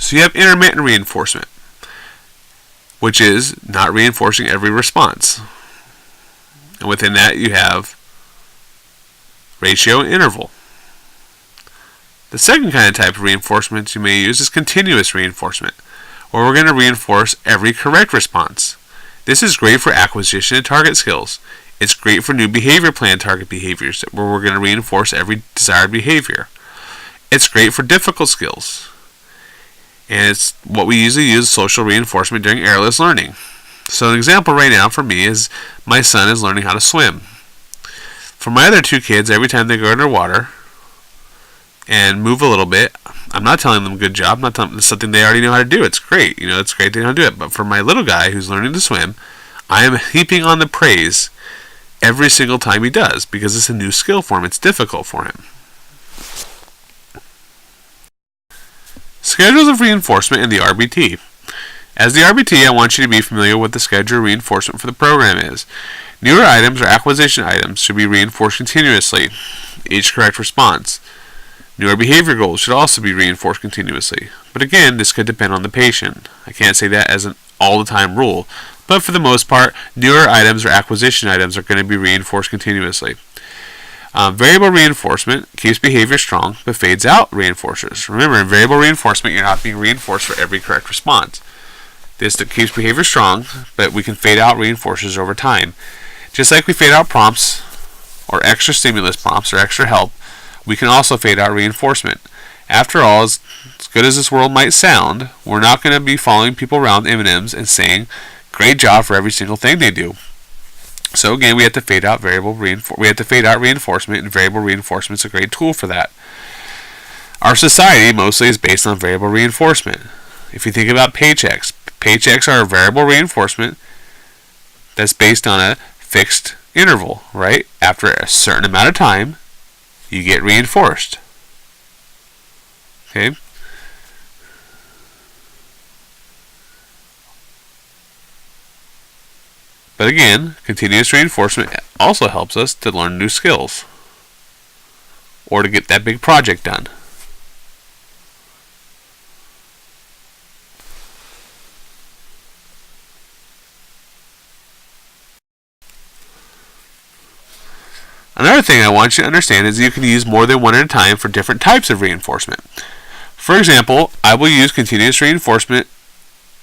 So you have intermittent reinforcement, which is not reinforcing every response. And within that you have ratio and interval. The second kind of type of reinforcement you may use is continuous reinforcement, where we're going to reinforce every correct response. This is great for acquisition and target skills. It's great for new behavior plan target behaviors, where we're going to reinforce every desired behavior. It's great for difficult skills. And it's what we usually use social reinforcement during errorless learning. So an example right now for me is my son is learning how to swim. For my other two kids, every time they go underwater and move a little bit, I'm not telling them good job. I'm not telling them it's something they already know how to do. It's great. It's great they know how to do it. But for my little guy who's learning to swim, I am heaping on the praise every single time he does, because it's a new skill for him. It's difficult for him. Schedules of reinforcement in the RBT. As the RBT, I want you to be familiar with the schedule of reinforcement for the program is. Newer items or acquisition items should be reinforced continuously, each correct response. Newer behavior goals should also be reinforced continuously. But again, this could depend on the patient. I can't say that as an all-the-time rule, but for the most part, newer items or acquisition items are going to be reinforced continuously. Variable reinforcement keeps behavior strong, but fades out reinforcers. Remember, in variable reinforcement, you're not being reinforced for every correct response. This keeps behavior strong, but we can fade out reinforcers over time. Just like we fade out prompts, or extra stimulus prompts, or extra help, we can also fade out reinforcement. After all, as good as this world might sound, we're not going to be following people around M&Ms and saying, great job for every single thing they do. So again, we have to fade out reinforcement, and variable reinforcement is a great tool for that. Our society mostly is based on variable reinforcement. If you think about paychecks are a variable reinforcement that's based on a fixed interval, right? After a certain amount of time, you get reinforced. Okay? But again, continuous reinforcement also helps us to learn new skills or to get that big project done. Another thing I want you to understand is you can use more than one at a time for different types of reinforcement. For example, I will use continuous reinforcement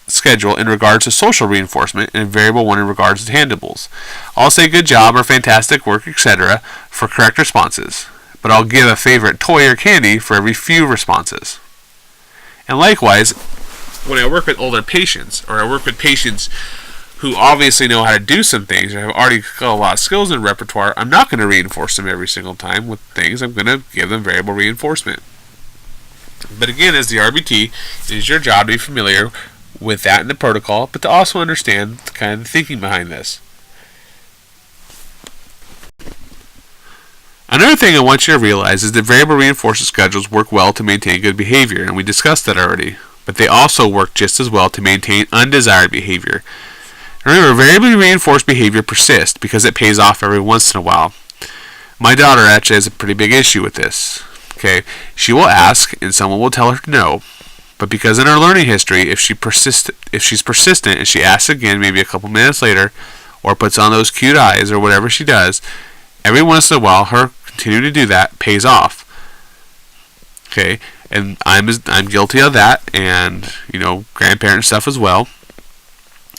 schedule in regards to social reinforcement and a variable one in regards to tangibles. I'll say good job or fantastic work, etc. for correct responses, but I'll give a favorite toy or candy for every few responses. And likewise, when I work with older patients, or I work with patients who obviously know how to do some things or have already got a lot of skills in repertoire, I'm not going to reinforce them every single time with things. I'm going to give them variable reinforcement. But again, as the RBT, it is your job to be familiar with that in the protocol, but to also understand the kind of thinking behind this. Another thing I want you to realize is that variable reinforcement schedules work well to maintain good behavior, and we discussed that already, but they also work just as well to maintain undesired behavior. Remember, variably reinforced behavior persists because it pays off every once in a while. My daughter actually has a pretty big issue with this. Okay, she will ask and someone will tell her no, but because in her learning history, if she's persistent and she asks again maybe a couple minutes later, or puts on those cute eyes or whatever she does, every once in a while her continuing to do that pays off. Okay, and I'm guilty of that, and grandparent stuff as well.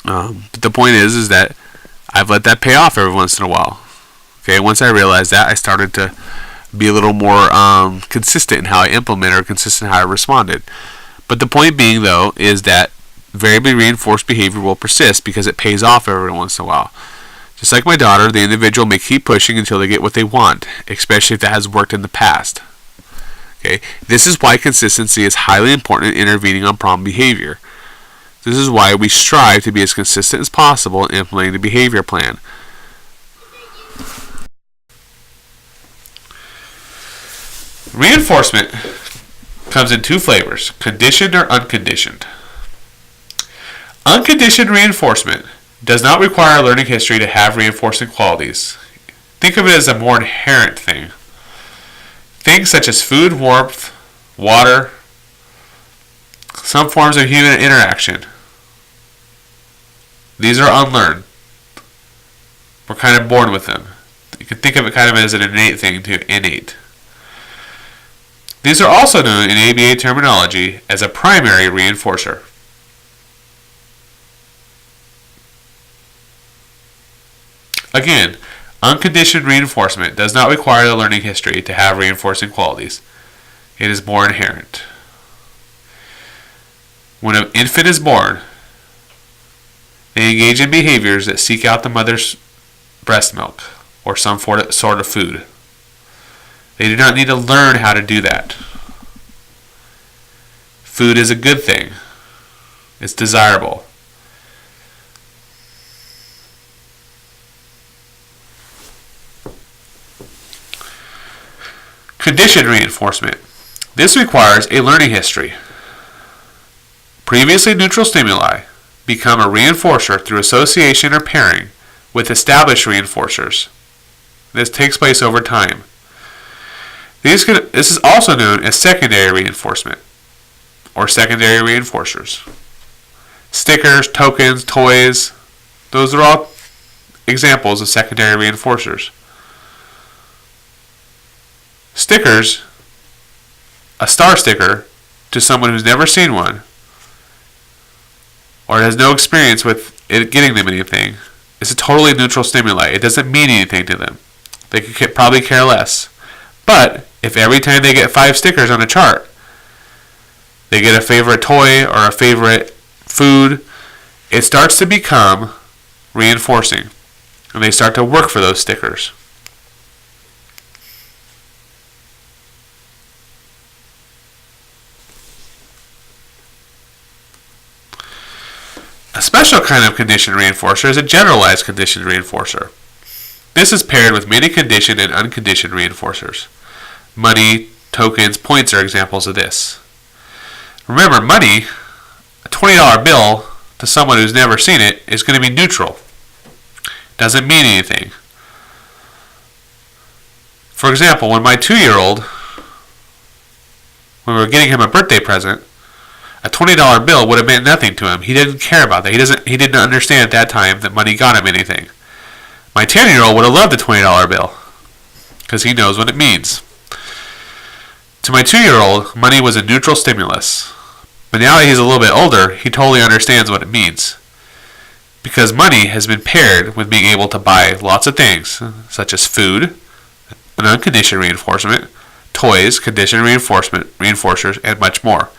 But the point is that I've let that pay off every once in a while. Okay, once I realized that, I started to be a little more consistent in how I implement or consistent in how I responded. But the point being, though, is that variably reinforced behavior will persist because it pays off every once in a while. Just like my daughter, the individual may keep pushing until they get what they want, especially if that has worked in the past. Okay, this is why consistency is highly important in intervening on problem behavior. This is why we strive to be as consistent as possible in implementing the behavior plan. Reinforcement comes in two flavors, conditioned or unconditioned. Unconditioned reinforcement does not require learning history to have reinforcing qualities. Think of it as a more inherent thing. Things such as food, warmth, water, Some forms of human interaction. These are unlearned. We're kind of born with them. You can think of it kind of as an innate thing to innate. These are also known in ABA terminology as a primary reinforcer. Again, unconditioned reinforcement does not require the learning history to have reinforcing qualities. It is more inherent. When an infant is born, they engage in behaviors that seek out the mother's breast milk or some sort of food. They do not need to learn how to do that. Food is a good thing. It's desirable. Conditioned reinforcement. This requires a learning history. Previously neutral stimuli become a reinforcer through association or pairing with established reinforcers. This takes place over time. This is also known as secondary reinforcement or secondary reinforcers. Stickers, tokens, toys, those are all examples of secondary reinforcers. Stickers, a star sticker to someone who's never seen one or has no experience with it getting them anything, is a totally neutral stimuli. It doesn't mean anything to them. They could probably care less. But if every time they get 5 stickers on a chart, they get a favorite toy or a favorite food, it starts to become reinforcing. And they start to work for those stickers. A special kind of conditioned reinforcer is a generalized conditioned reinforcer. This is paired with many conditioned and unconditioned reinforcers. Money, tokens, points are examples of this. Remember, money, a $20 bill to someone who's never seen it, is going to be neutral. Doesn't mean anything. For example, when my 2-year-old, when we were getting him a birthday present, a $20 bill would have meant nothing to him. He didn't care about that. He didn't understand at that time that money got him anything. My 10-year-old would have loved the $20 bill because he knows what it means. To my 2-year-old, money was a neutral stimulus. But now that he's a little bit older, he totally understands what it means. Because money has been paired with being able to buy lots of things, such as food, an unconditioned reinforcement, toys, conditioned reinforcers, and much more.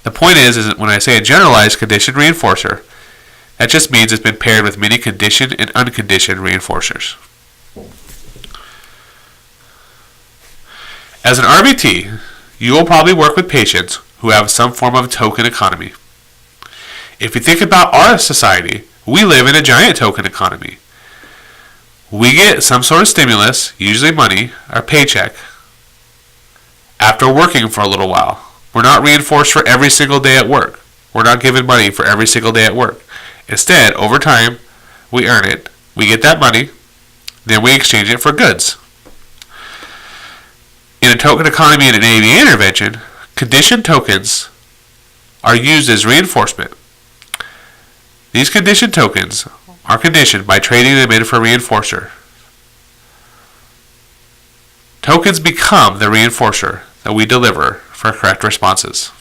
The point is that when I say a generalized conditioned reinforcer, that just means it's been paired with many conditioned and unconditioned reinforcers. As an RBT, you will probably work with patients who have some form of token economy. If you think about our society, we live in a giant token economy. We get some sort of stimulus, usually money, our paycheck, after working for a little while. We're not reinforced for every single day at work. We're not given money for every single day at work. Instead, over time, we earn it. We get that money, then we exchange it for goods. In a token economy and an ABA intervention, conditioned tokens are used as reinforcement. These conditioned tokens are conditioned by trading them in for reinforcer. Tokens become the reinforcer that we deliver for correct responses.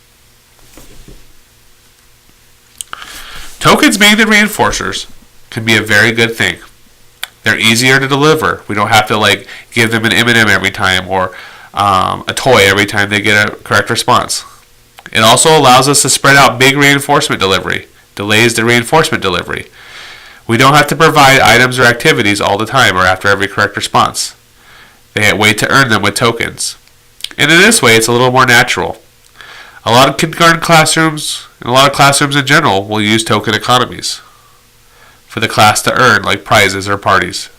Tokens being the reinforcers can be a very good thing. They're easier to deliver. We don't have to give them an M&M every time or a toy every time they get a correct response. It also allows us to spread out big reinforcement delivery, delays the reinforcement delivery. We don't have to provide items or activities all the time or after every correct response. They wait to earn them with tokens. And in this way, it's a little more natural. A lot of kindergarten classrooms, and a lot of classrooms in general, will use token economies for the class to earn, like prizes or parties.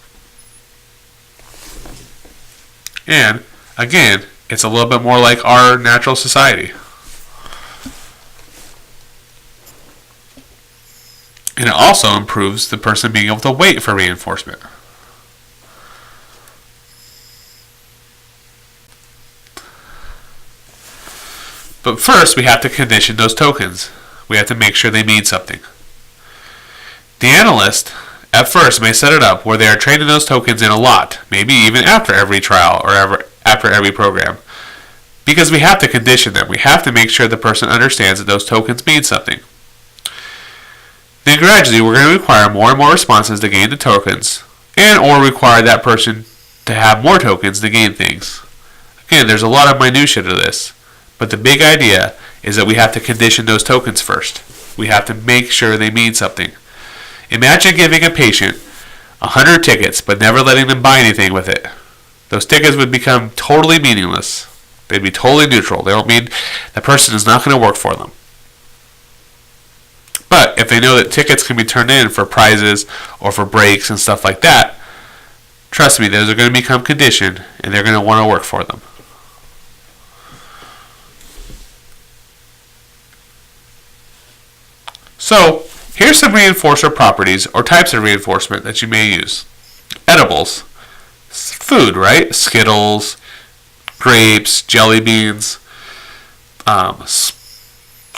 And, again, it's a little bit more like our natural society. And it also improves the person being able to wait for reinforcement. But first, we have to condition those tokens. We have to make sure they mean something. The analyst, at first, may set it up where they are trading those tokens in a lot, maybe even after every trial or after every program. Because we have to condition them. We have to make sure the person understands that those tokens mean something. Then gradually, we're going to require more and more responses to gain the tokens, and or require that person to have more tokens to gain things. Again, there's a lot of minutiae to this, but the big idea is that we have to condition those tokens first. We have to make sure they mean something. Imagine giving a patient 100 tickets, but never letting them buy anything with it. Those tickets would become totally meaningless. They'd be totally neutral. They don't mean the person is not going to work for them. But if they know that tickets can be turned in for prizes or for breaks and stuff like that, trust me, those are going to become conditioned and they're going to want to work for them. So, here's some reinforcer properties or types of reinforcement that you may use. Edibles. Food, right? Skittles, grapes, jelly beans,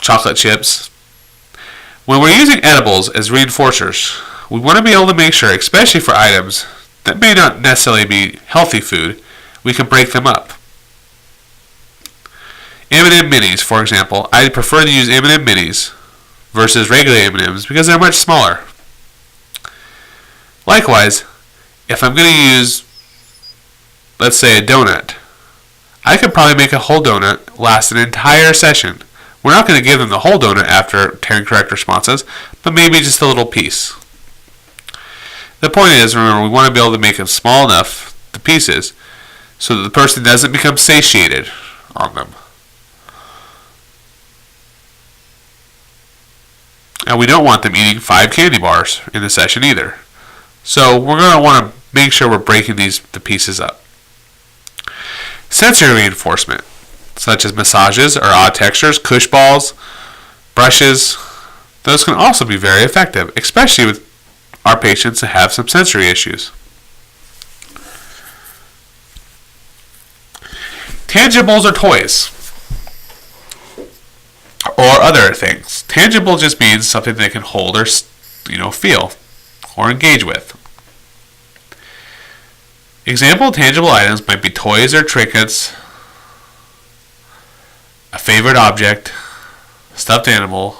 chocolate chips. When we're using edibles as reinforcers, we want to be able to make sure, especially for items that may not necessarily be healthy food, we can break them up. M&M minis, for example, I prefer to use M&M minis versus regular M&Ms because they're much smaller. Likewise, if I'm going to use, let's say, a donut, I could probably make a whole donut last an entire session. We're not going to give them the whole donut after 10 correct responses, but maybe just a little piece. The point is, remember, we want to be able to make them small enough, the pieces, so that the person doesn't become satiated on them. And we don't want them eating 5 candy bars in the session either. So we're going to want to make sure we're breaking the pieces up. Sensory reinforcement, such as massages or odd textures, cush balls, brushes, those can also be very effective, especially with our patients that have some sensory issues. Tangibles or toys, or other things. Tangible just means something they can hold or feel or engage with. Example tangible items might be toys or trinkets, a favorite object, stuffed animal,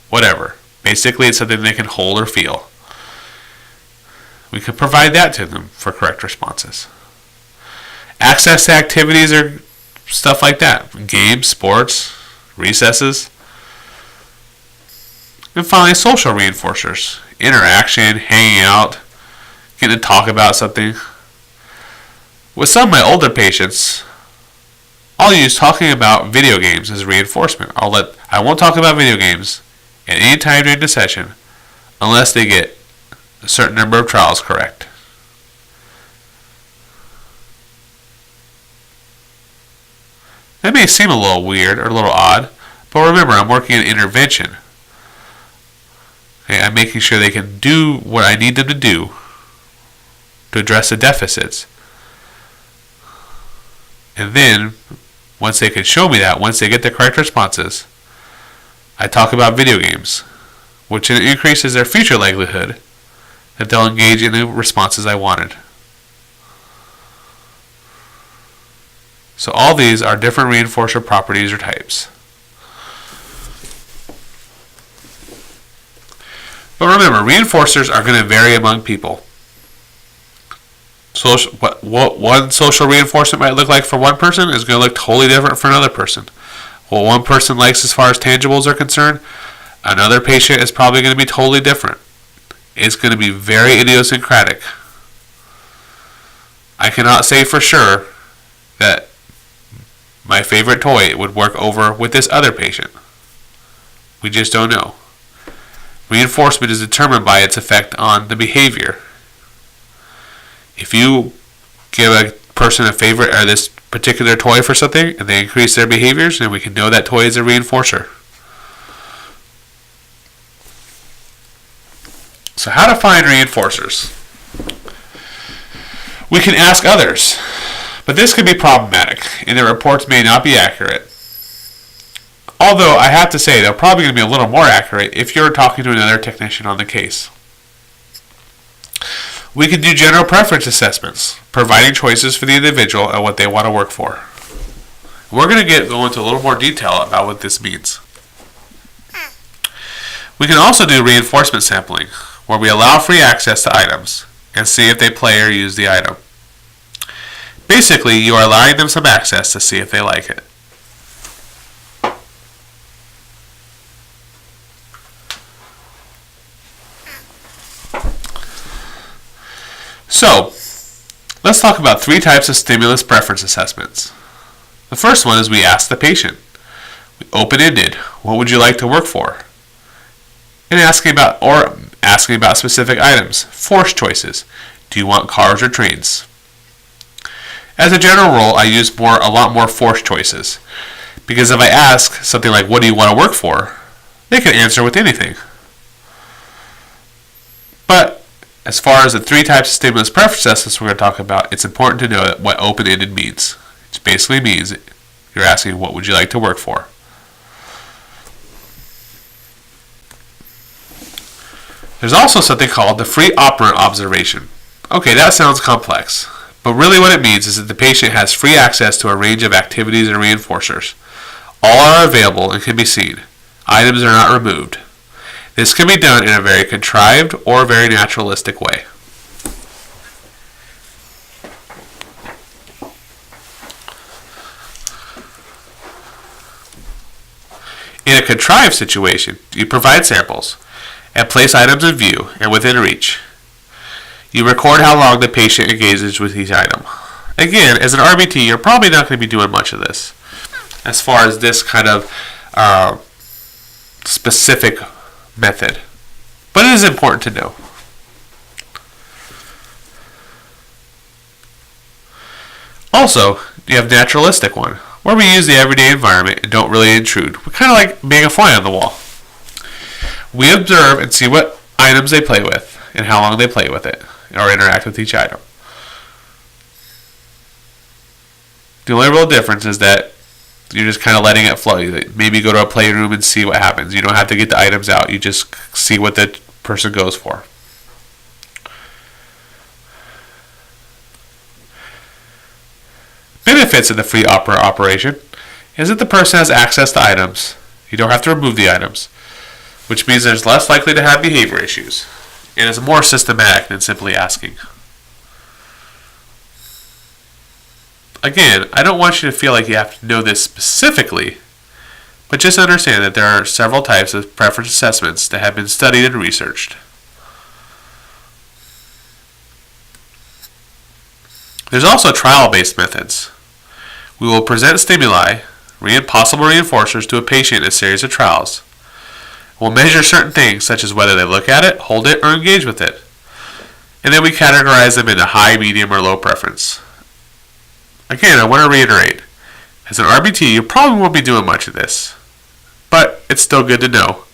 whatever. Basically, it's something they can hold or feel. We can provide that to them for correct responses. Access to activities or stuff like that. Games, sports, recesses. And finally, social reinforcers. Interaction, hanging out, getting to talk about something. With some of my older patients, I'll use talking about video games as reinforcement. I won't talk about video games at any time during the session unless they get a certain number of trials correct. That may seem a little weird or a little odd, but remember, I'm working in intervention. Okay, I'm making sure they can do what I need them to do to address the deficits. And then, once they can show me that, once they get the correct responses, I talk about video games, which increases their future likelihood that they'll engage in the responses I wanted. So all these are different reinforcer properties or types. But remember, reinforcers are going to vary among people. What one social reinforcement might look like for one person is going to look totally different for another person. What one person likes as far as tangibles are concerned, another patient is probably going to be totally different. It's going to be very idiosyncratic. I cannot say for sure that my favorite toy would work over with this other patient. We just don't know. Reinforcement is determined by its effect on the behavior. If you give a person a favorite or this particular toy for something and they increase their behaviors, then we can know that toy is a reinforcer. So how to find reinforcers? We can ask others, but this could be problematic and the reports may not be accurate. Although I have to say they're probably going to be a little more accurate if you're talking to another technician on the case. We can do general preference assessments, providing choices for the individual and what they want to work for. We're going to go into a little more detail about what this means. We can also do reinforcement sampling, where we allow free access to items and see if they play or use the item. Basically, you are allowing them some access to see if they like it. So, let's talk about 3 types of stimulus preference assessments. The first one is we ask the patient. Open-ended, what would you like to work for? And asking about specific items, force choices. Do you want cars or trains? As a general rule, I use a lot more force choices, because if I ask something like, what do you want to work for? They can answer with anything. But as far as the 3 types of stimulus preference assessments we're going to talk about, it's important to know what open-ended means. It basically means you're asking, what would you like to work for? There's also something called the free operant observation. Okay, that sounds complex, but really what it means is that the patient has free access to a range of activities and reinforcers. All are available and can be seen. Items are not removed. This can be done in a very contrived or very naturalistic way. In a contrived situation, you provide samples and place items in view and within reach. You record how long the patient engages with each item. Again, as an RBT, you're probably not going to be doing much of this as far as this kind of specific method. But it is important to know. Also, you have naturalistic one, where we use the everyday environment and don't really intrude. We're kind of like being a fly on the wall. We observe and see what items they play with and how long they play with it or interact with each item. The only real difference is that you're just kind of letting it flow. Maybe go to a playroom and see what happens. You don't have to get the items out. You just see what the person goes for. Benefits of the free operation is that the person has access to items. You don't have to remove the items, which means there's less likely to have behavior issues, and is more systematic than simply asking. Again, I don't want you to feel like you have to know this specifically, but just understand that there are several types of preference assessments that have been studied and researched. There's also trial-based methods. We will present stimuli, possible reinforcers to a patient in a series of trials. We'll measure certain things such as whether they look at it, hold it, or engage with it. And then we categorize them into high, medium, or low preference. Again, I want to reiterate, as an RBT, you probably won't be doing much of this, but it's still good to know.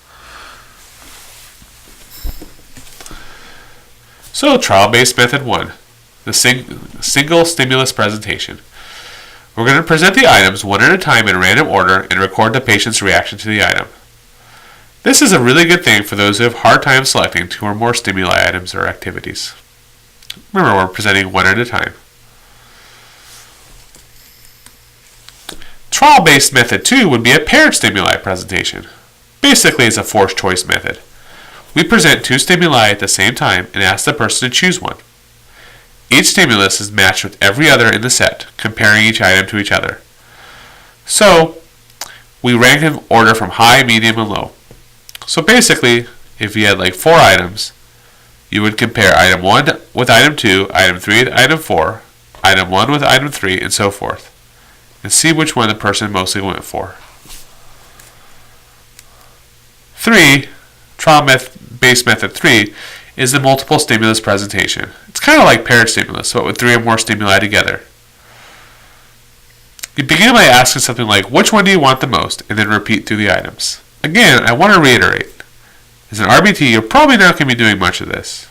So, trial-based method 1, the single stimulus presentation. We're going to present the items one at a time in random order and record the patient's reaction to the item. This is a really good thing for those who have a hard time selecting 2 or more stimuli items or activities. Remember, we're presenting one at a time. Trial-based method 2 would be a paired stimuli presentation. Basically, it's a forced choice method. We present 2 stimuli at the same time and ask the person to choose one. Each stimulus is matched with every other in the set, comparing each item to each other. So, we rank in order from high, medium, and low. So basically, if you had like 4 items, you would compare item 1 with item 2, item 3 with item 4, item 1 with item 3, and so forth, and see which one the person mostly went for. 3, trial-based method 3, is the multiple stimulus presentation. It's kind of like paired stimulus, but with 3 or more stimuli together. You begin by asking something like, which one do you want the most, and then repeat through the items. Again, I want to reiterate, as an RBT, you're probably not going to be doing much of this.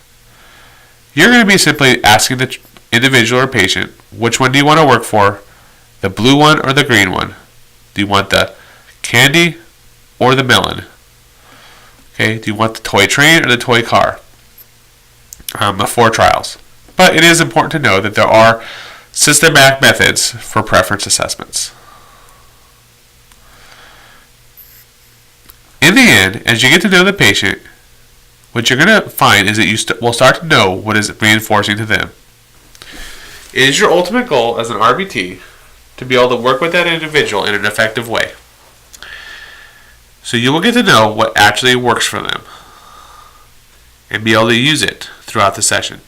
You're going to be simply asking the individual or patient, which one do you want to work for, the blue one or the green one? Do you want the candy or the melon? Okay, do you want the toy train or the toy car? Before trials. But it is important to know that there are systematic methods for preference assessments. In the end, as you get to know the patient, what you're going to find is that you will start to know what is reinforcing to them. It is your ultimate goal as an RBT to be able to work with that individual in an effective way. So you will get to know what actually works for them and be able to use it throughout the session.